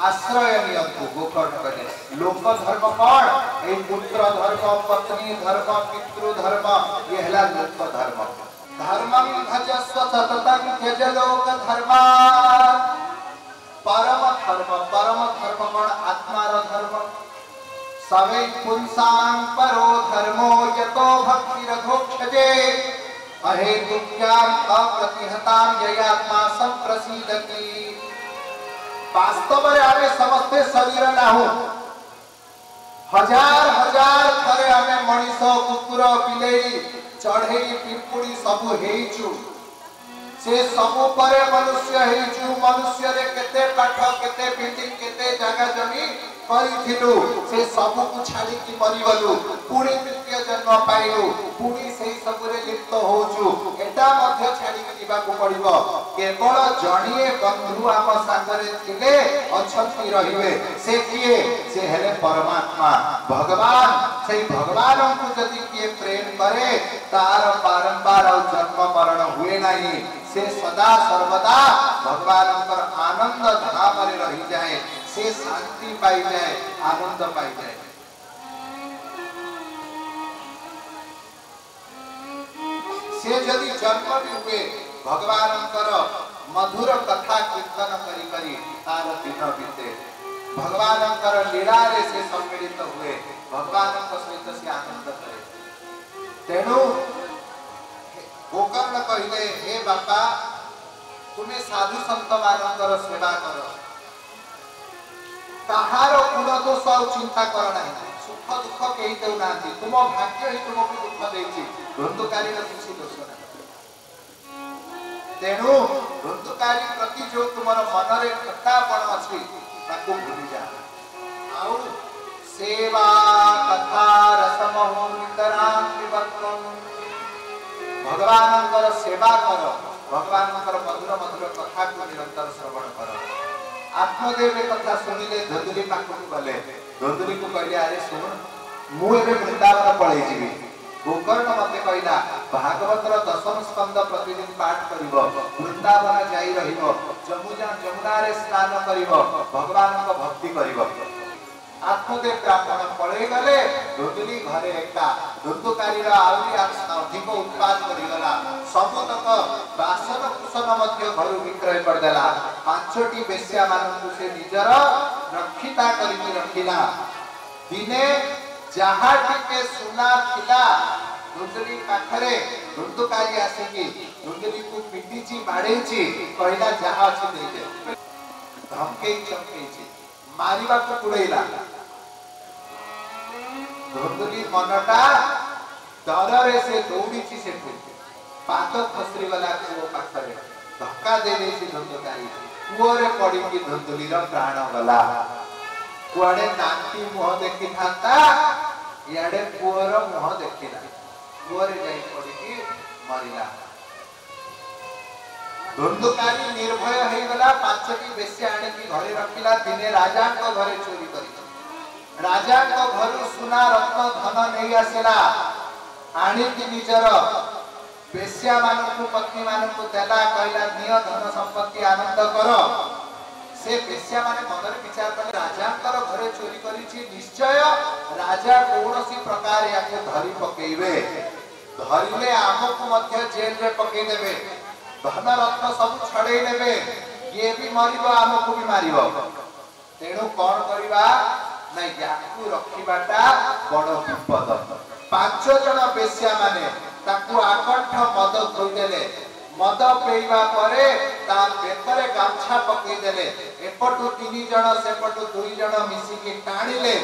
आश्रय नियंतु गोकर्ण कहे। लोक धर्म कौन ए पुत्र धर्म पत्नी धर्म पितृ धर्म ये है लोक धर्म। धर्मं भजस्व सततं त्यज लोक धर्मा। परम धर्म कौन आत्मा रो धर्म। सवै पुंसां परो धर्मो यतो भक्ति रघोक्षजे अहेतुक्यां अप्रतिहतां ययात्मा संप्रसीदति। वास्तव में आमे समस्ते शरीर ना हो हजार हजार थरे आमे मनीष कुकुर बिलेई चढ़ेई पिंपुड़ी सब हेइछु से सब परे मनुष्य हेइछु। मनुष्य रे केते पाठ केते बिल्डिंग केते जगह जमी करिथिलु से सब को छाड़ी की मरिगलु पुणी द्वितीय जन्म पाइलु पुणी सेही सब रे लिप्त होछु। एटा मध्य छाड़ी की दिबा को पड़िबो। केवल जणिए बंधु आम सागरे थिले अछंती रहिबे से किए से हेले परमात्मा भगवान। से भगवान को जदि किए प्रेम करे तार बारंबार जन्म मरण हुए नहीं। से सदा सर्वदा भगवान पर आनंद धाम रे रही जाए, से शांति पाई जाए, आनंद पाई जाए। से जदि जन्म भी हुए भगवानंकर मधुर कथा कीर्तन करी करी तार दिन बीते। भगवानंकर लीला रे से सम्मिलित हुए भगवानंक सहित से आनंद करे। तेणु गोकर्ण कहिले हे बापा तुम्हें साधु संत मानकर सेवा कर, कहार गुण दोष और चिंता कर ना। सुख दुख कहीं दे ना, तुम भाग्य ही तुमको दुख देछि, धुंधुकारी किसी दोष ना। तेणु धुंधुकारी प्रति जो तुमर मन रे खट्टापन अछि ताको भूली जा। आउ सेवा कथा रसमहो नितरां विवक्तम। भगवानंकर सेवा कर, भगवानंकर मधुर मधुर कथा को निरंतर श्रवण कर। आत्मदेव कथा सुनिले धोदुली पाखु गले। धोदुली को कहले अरे सुन मु एबे वृंदावन पळै जीवी। गोकर्ण मते कहला भागवतर दशम स्कंद प्रतिदिन पाठ करिवो, वृंदावन जाई रहिवो, जमुना रे स्नान करिवो, भगवानक भक्ति करिवो। आत्मदेव ब्राह्मण पळै गले। धोदुली घरे एका धुंधुकारी आउरी अधिक उत्पाद करिगला। सबतक बासन कुशन मध्य घर विक्रय कर देला। पांचटी बेश्या मानकु से निजर रक्षिता करिकि रखिला। दिने जहा टिके सुना थिला धुंधुली पाखरे धुंधुकारी आसिकी धुंधुली को पिटिची बाडेची कहला जहा अछि दे दे। धमकेई चमकेई मारिबा को कुड़ैला। धुंधुली मनटा डर से दौड़ी से पात खसरी वाला कुओ पाखरे धक्का दे देसी धुंधुकारी कुओरे पड़ी की धुंधुली रो प्राण गला। कुआडे नांती मुह देखि थाता याडे कुओर मुह देखिला। कुओरे जाई पड़ी की मरिला। धुंधुकारी निर्भय हे गला। पांचटी बेश्या आने की घरे रखिला। दिने राजा को घरे चोरी करी। राजा को घर सुना रत्न धन नहीं आसिला। आनी की निजर बेश्या मानकु पत्नी मानकु देला। कहला निय धन संपत्ति आनंद कर। से बेश्या माने मनरे विचार कले राजांकर घरे चोरी करिछि निश्चय राजा कोनोसी प्रकार याके धरि पकेइबे। धरिले आमको मध्य जेल रे पकेइ देबे। धन रत्न सब छड़े नेबे। ये भी मरिबो आमको भी मारिबो। तेणु कोन करिबा ना याकु रखिबाटा बड़ विपद। पांच जन बेश्या माने ताकू आकंठ मद खोईदेले मद पेइबा परे ता बेकरे गामछा पकईदेले एपटू 3 जण सेपटू 2 जण मिसिकी टाणिले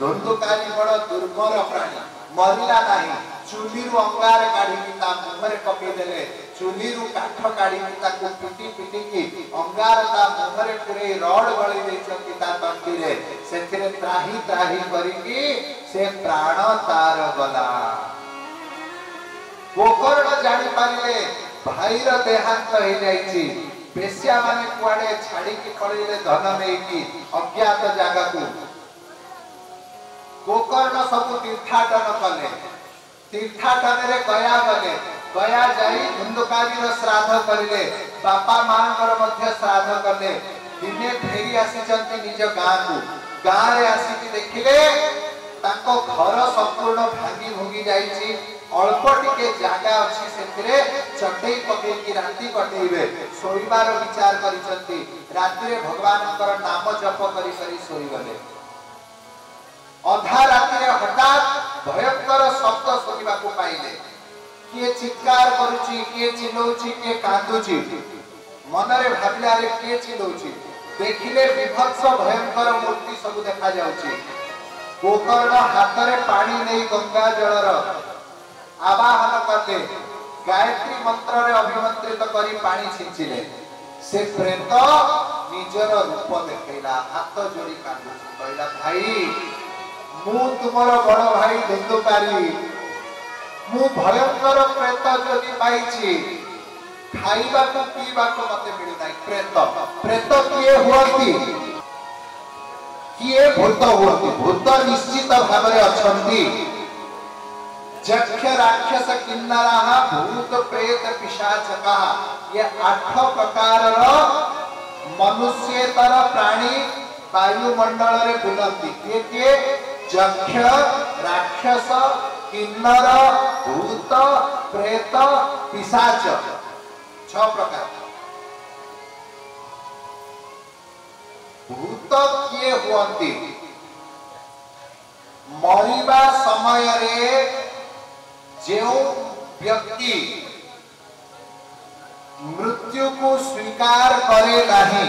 धुंधुकारी बड़ दुर्बल प्राणी मरिला नहीं चुलीरु अंगार काढ़ी ता मुहरे पकईदेले चुलीरु काठ काढ़ी ताकू पिटी पिटी की अंगार ता मुहरे पुरे रड गली देछंती ता तंटी रे सेथिरे त्राही त्राही करिकी से प्राण तार गला गोकर्ण जानि पारिले भाईर देहांत हो जाइछि पेशिया माने कुआडे छाड़ी की पड़िले धन नै की अज्ञात जागा को गोकर्ण सब तीर्थाटन कले तीर्थाटन रे गया गले गया जाई धुंधुकारी रो श्राद्ध करिले बापा मांकर मध्य श्राद्ध कले दिने फेरी आसी जंती निज गाँ रे आसी की देखिले ताको घर संपूर्ण भांगी भोगी जाइछि अल्प टिके जागा अछि सेथिरे चटई पके की राती कटेइबे सोइबार विचार करिसंती राती रे भगवानकर नाम जप करी करी सोई गले अधा राती रे हठात भयंकर शब्द सुनिबा को पाइले किए चित्कार करूची किए चिल्लौची किए कांदुची मनरे भाबिला रे किए चिल्लौची देखिले विभत्स भयंकर मूर्ति सब देखा जाउची गोकर्ण हाथ रे पानी नै गंगा जलर आवाहन करले गायत्री मंत्र रे अभिमंत्रित करी पानी छिंचिले से प्रेत निजर रूप देखैला हाथ जोड़ी कांदु कहला भाई मु तुमर बड़ भाई धुंधुकारी मु भयंकर प्रेत जोड़ी पाइछि खाइबा को पीबा को मते मिलु नै प्रेत प्रेत किए हुअती किए भूत हुअती भूत निश्चित भाबरे अछंती जक्ष राक्षस किन्नराः भूत प्रेत पिशाच का ये 8 प्रकार मनुष्यतर प्राणी वायुमंडल रे बुलंती के जक्ष राक्षस किन्नर भूत प्रेत पिशाच 6 प्रकार भूत किए हुअंती मरिबा समय रे जो व्यक्ति मृत्यु को स्वीकार करे नहीं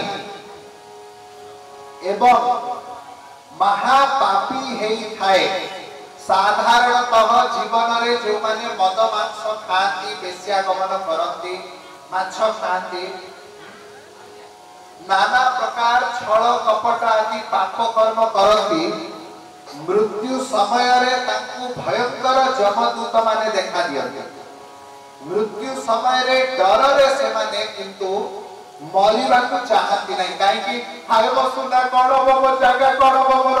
एवं महापापी हेई थाए साधारणतः जीवन रे जो माने मद मांस खाती बेश्या गमन करती माछ खाती नाना प्रकार छल कपट आदि पाप कर्म करती मृत्यु समय रे ताकू भयंकर जमदूत माने देखा दियंते मृत्यु समय रे डर रे से माने किंतु मरिबा को चाहती नहीं काहे कि हाय बसुना कोन बब जागा कोन बबर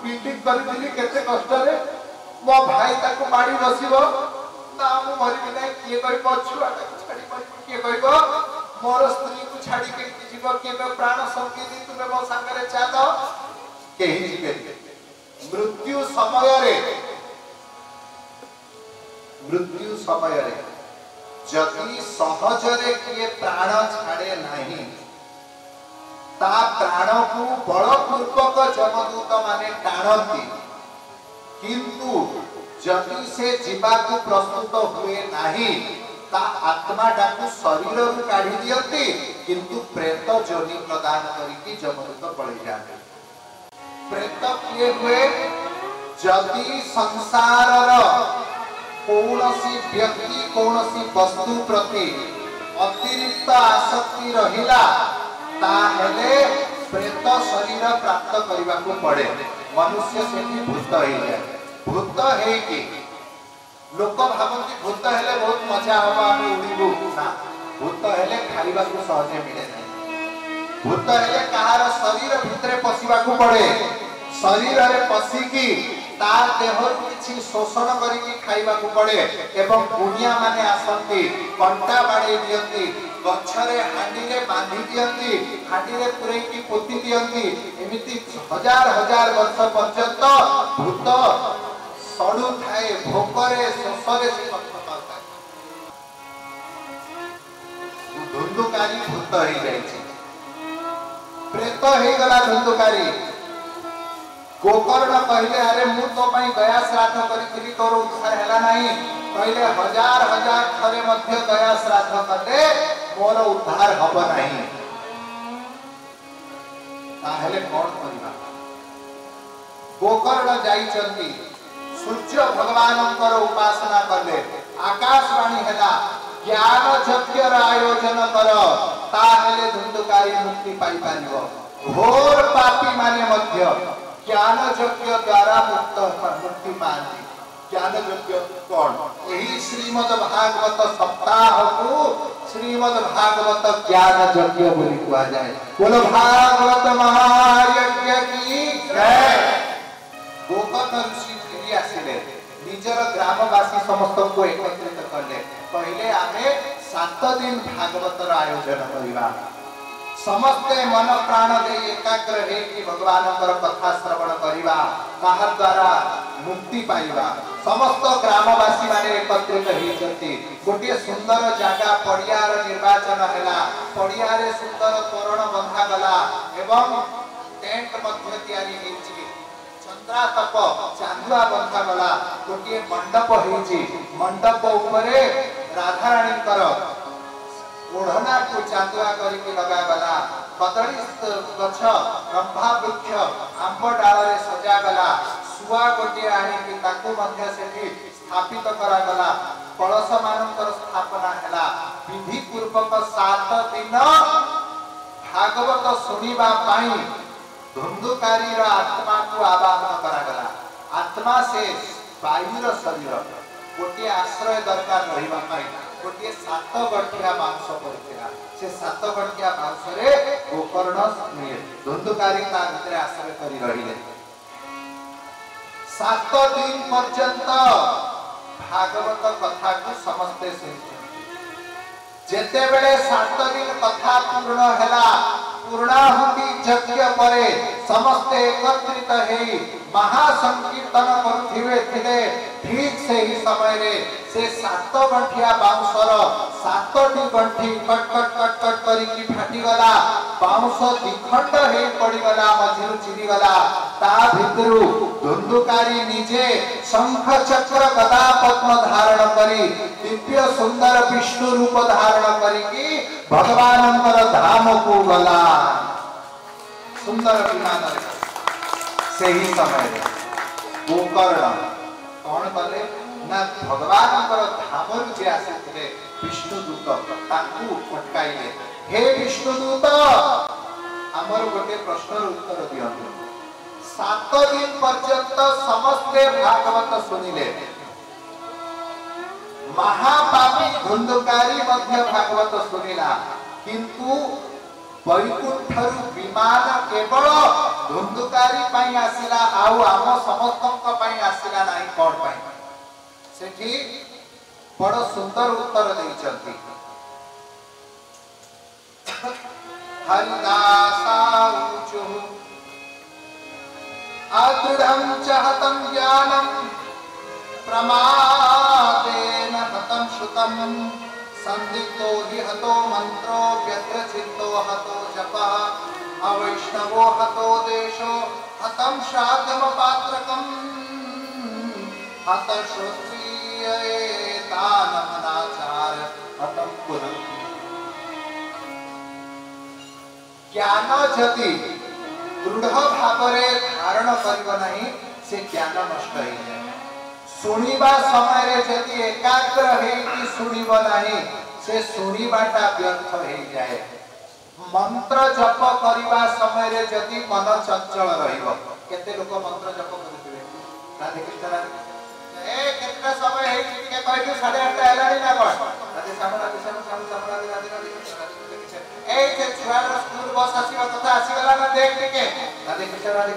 मीटिंग करथिली केते कष्ट रे मो भाई ताकू मारी बसिबो ना मु मरिबी नहीं किए कहि पछुआ छाड़ी मरि किए कहिबो मोर स्त्री को छाड़ी के जीव के प्राण संगी दी तुमे मो संगे चालो केही जीवे मृत्यु समय रे जदि सहजरे किए प्राण छाड़े नहीं ता प्राण को बलपूर्वक जमदूत माने टाणती किंतु जदि से जीवा को प्रस्तुत हुए नहीं ता आत्मा डाकू शरीर रु काढी दियंती किंतु प्रेत जोनि प्रदान करिकी जमदूत पळि जाते प्रेत किए हुए जदि संसार कौनसी व्यक्ति कौनसी वस्तु प्रति अतिरिक्त आसक्ति रहिला ताहेले प्रेत शरीर प्राप्त करबा को पड़े मनुष्य सेठी भूत हो जाए भूत है कि लोक भावती भूत हेले बहुत मजा हवा आमे उड़ीबू ना भूत हेले खाइबा को सहजे मिले नहीं भूत हेले कहार शरीर भितरे पसिबा को पड़े शरीर रे पसिकी तार देह किछि शोषण करिकी खाइबा को पड़े एवं गुनिया माने आसंती कंटा बाड़े दियंती गछरे हांडी रे बांधी दियंती हांडी रे पुरै की पोती दियंती एमिति हजार हजार वर्ष पर्यंत भूत सडू थाए भोकरे शोषरे से कष्ट पाए धुंधुकारी भूत हो जाय छै प्रेत हे गला धुंधुकारी गोकर्ण कहले अरे मु तो पई गया श्राद्ध करिथिली तोर उद्धार हैला नाही कहले हजार हजार थरे मध्य दया श्राद्ध कले मोर उद्धार हब नहीं ताहेले कोन करिबा गोकर्ण जाइचंती सूर्य भगवानंकर उपासना कले आकाशवाणी हैला ज्ञान यज्ञ आयोजन कर ताहेले धुंधुकारी मुक्ति पाई पारिबो घोर पापी माने मध्य ज्ञान यज्ञ द्वारा मुक्ति पाती ज्ञान यज्ञ कौन यही श्रीमद् भागवत सप्ताह को श्रीमद् भागवत ज्ञान यज्ञ बोली कहा जाए। बोलो भागवत महायज्ञ की जय। गोकर्ण ऋषि फेरी आसिले निजर ग्रामवासी समस्त को एकत्रित करले पहले आमे 7 दिन भागवतर आयोजन करिबा समस्ते मन प्राण दे एकाग्र हे कि भगवान कथा श्रवण करिबा ताहा द्वारा मुक्ति पाइबा समस्त ग्रामवासी माने एकत्रित हेचंती गोटे सुंदर जागा पड़ियार निर्वाचन हैला पड़ियारे सुंदर तोरण बंधा गला एवं टेंट मध्य तयारी हेची चंद्रा तप चांदुआ बंधा गला गोटे मंडप हेची मंडप ऊपरे राधा रानी कर ओढ़ना को चांदुआ करके लगा गला कदली गछ रंभा वृक्ष आंब डाल रे सजा गला सुआ गोटे आनी कि ताकू मध्य सेठी स्थापित करा गला कलश मानकर स्थापना हैला विधि पूर्वक 7 दिन भागवत सुनिबा पाई धुंधुकारी रा आत्मा को आवाहन करा गला आत्मा से वायुर शरीर गोटे आश्रय दरकार रहिबा पाई गोटे 7 गठिया मांस पड़िथिला से 7 गठिया मांस रे गोकर्ण धुंधुकारी ता भितर आश्रय करी रहिले 7 दिन पर्यंत भागवत कथा को समस्ते सुनिथिले जेते बेले 7 दिन कथा पूर्ण हैला पूर्णाहुति यज्ञ परे समस्ते एकत्रित हेई महासंकीर्तन करथिवे थिले ठीक से ही समय रे से 7 गंठिया बाउंसर 7टी गंठी कट कट कट कट करी की फाटी गला बाउंस दिखंड हे पड़ी गला मझिरु चिरी गला ता भितरु धुंधुकारी निजे शंख चक्र गदा पद्म धारण करी दिव्य सुंदर विष्णु रूप धारण करी की भगवानंकर धाम को गला सुंदर विमान से ही समय रे गोकर्ण कौन कले ना भगवानंकर धाम रु जे आसीथिले विष्णु दूत ताकू फटकाइले हे विष्णु दूत हमर गोटे प्रश्न उत्तर दियंतु 7 दिन पर्यंत समस्त भागवत सुनिले महापापी धुंधुकारी मध्य भागवत सुनिला किंतु वैकुंठरु विमान केवल धुंधुकारी पई आसिला आउ आम समस्तक पई आसिला नाही कोन पई सेठी बड़ सुंदर उत्तर देइचंती हरिदासाउचु अदृढं चहतं ज्ञानं प्रमादेन हतं श्रुतं संदिग्धो हि हतो मंत्रो व्यग्रचित्तो हतो जपः अवैष्णवो हतो देशो हतं श्राद्धम पात्रकं हत श्रोत्रिय तानमनाचार हतं पुरं ज्ञान जति दृढ़ भावरे धारण करिव नहीं से ज्ञान नष्ट हो जाए सुनिबा समय रे जति एकाग्र हे कि सुनिब नहीं से सुनिबाटा व्यर्थ हो जाए मंत्र जप करिबा समय रे जति मन चंचल रहिबो केते लोक मंत्र जप करथिबे राधे कृष्ण ए केतना समय हे कि कहै 8:30 हेलानी ना कोन राधे श्याम राधे राधे राधे ए जे छुआ स्कूल बस आसीबा कथा आसी गला ना देख टिके राधे कृष्ण राधे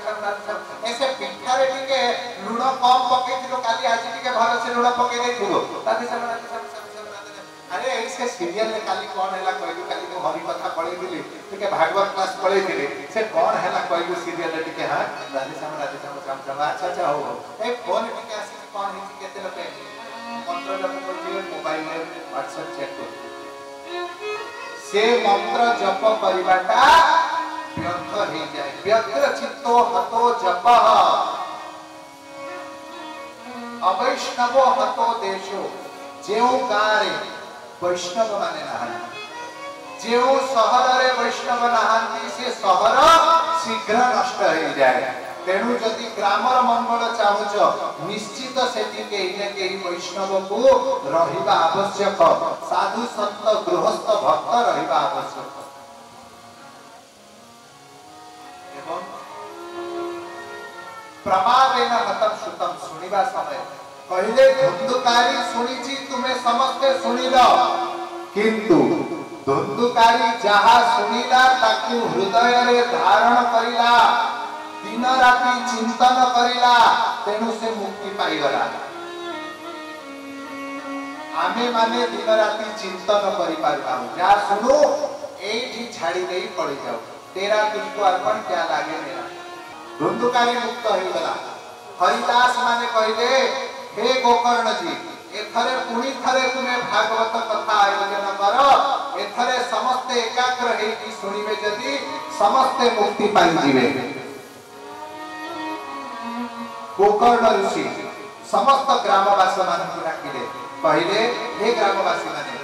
श्याम ऐसे पिठारे टिके लुण कम पके दिलो काली आज टिके भलो से लुण पके दे दिलो राधे श्याम अरे ऐसे सीरियल में काली कौन हैला कहलु काली तो हरि कथा पढे दिली टिके भागवत क्लास पढे दिली से कौन हैला कहलु सीरियल टिके हां राधे श्याम अच्छा हो ए फोन टिके आसी कौन हिची केते लोके मंत्र जप करथिबे मोबाइल में WhatsApp चेक करथिबे से मंत्र जप करिबाटा व्यर्थ हो जाए व्यग्र चित्तो हतो जपः अवैष्णव हतो देशो जो गाँव वैष्णव माने नहांती जो सहर रे वैष्णव नहांती से सहर शीघ्र नष्ट हो जाए तेणु जदि ग्रामर मंगल चाहुच निश्चित सेठी कहीं वैष्णव को रहिबा आवश्यक साधु संत गृहस्थ भक्त रहिबा आवश्यक एवं प्रमादेन हतम श्रुतम सुनिबा समय कहले धुंधुकारी सुनिछि तुमे समस्ते सुनिल किंतु धुंधुकारी जहा सुनिला ताकू हृदय रे धारण करिला दिन राति चिंतन करिला तेणु से मुक्ति पाइगला आमे माने दिन राति चिंतन करि पारता जा सुनो एठी छाड़ी देई पड़ी जाओ तेरा तुझको अर्पण क्या लागे मेरा धुंधुकारी मुक्त हो गला हरिदास माने कहले हे गोकर्ण जी एथरे पुणी थरे तुम्हें भागवत कथा आयोजन कर एथरे समस्ते एकाग्र हेकी सुनिबे जदि समस्ते मुक्ति पाई जिवे गोकर्ण ऋषि समस्त ग्रामवासी मानक डाकिले कहले हे ग्रामवासी माने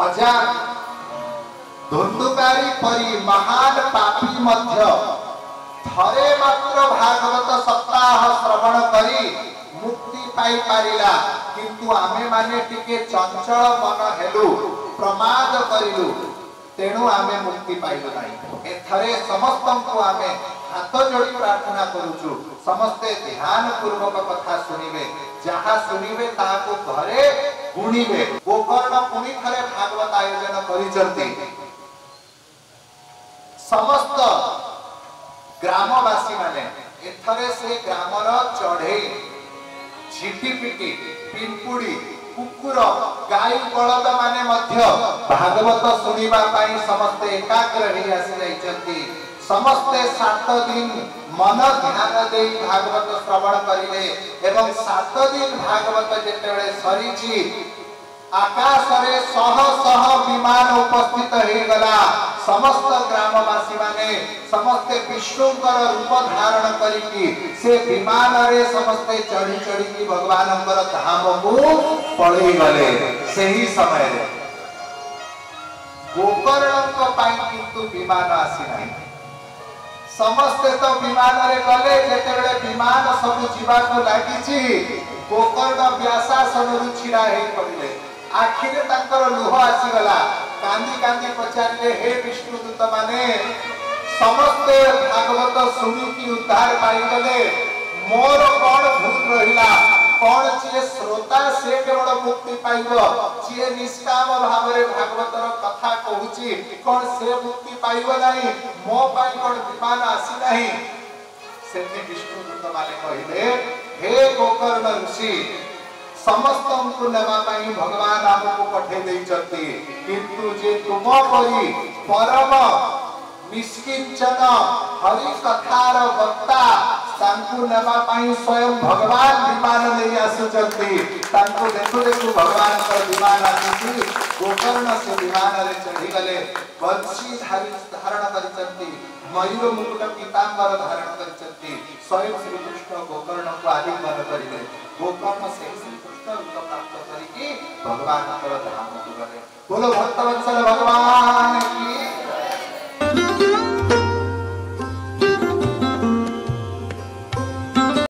अजा धुंधुकारी परी महान पापी मध्य थरे मात्र भागवत सप्ताह श्रवण करी मुक्ति पाई पारिला किंतु आमे माने टिके चंचल मन हेलु प्रमाद करिलु तेणु आमे मुक्ति पाइलु नाही एथरे समस्तन को आमे हाथ जोड़ी प्रार्थना करूछु समस्ते ध्यान पूर्वक कथा सुनिबे जहा सुनिबे ताको घरे गुणिबे गोकर्ण पुनी थरे भागवत आयोजन करिचंती समस्त ग्रामवासी माने एथरे से ग्रामर चढ़े झिटिपिटी पिंपुड़ी कुकुर गाय बलद माने मध्य भागवत सुनिबा पाई समस्ते एकाग्र ही आसी जाइछंती समस्ते 7 दिन मन ध्यान दे भागवत श्रवण करिले एवं 7 दिन भागवत जेतेबेले सरीची आकाश रे सह सह विमान उपस्थित हे गला समस्त ग्रामवासी माने समस्त विष्णुकर रूप धारण करिकी से विमान रे समस्त चढ़ी चढ़ी की भगवानकर धाम को पळई गले सही समय रे गोकर्णक पाई किंतु विमान आसी नाही समस्त तो विमान रे गले जेतेबेले विमान सब जीवा को लागिची गोकर्ण व्यासासन रुचिरा हे पड़िले आखिरे तांकर लुह आसी गला कांदी कांदी पचारिले हे विष्णुदूत माने समस्त भागवत सुनी की उद्धार पाई गले मोर कोन भूल रहिला कोन जे श्रोता से केवल मुक्ति पाइबो जे निष्काम भाव रे भागवतर कथा कहूची कोन से मुक्ति पाइबो नाही मो पाई कोन विमान आसी नाही सेति विष्णुदूत माने कहिले हे गोकर्ण ऋषि समस्त को नेबा पाई भगवान आपको पठे देई चती किंतु जे तुम परी परम निष्किंचन हरि कथार वक्ता तांकु नेबा पाई स्वयं भगवान विमान ले आसुचंती तांकु देखु देखु भगवान का विमान आसी गोकर्ण से विमान रे चढ़ी गले वंशी धारण करिचंती मयूर मुकुट पीतांबर धारण करिचंती स्वयं श्री कृष्ण गोकर्ण को आलिंगन करिले गोकर्ण से श्री कृष्ण रूप प्राप्त करिके भगवान का धाम को गले बोलो भक्तवत्सल भगवान की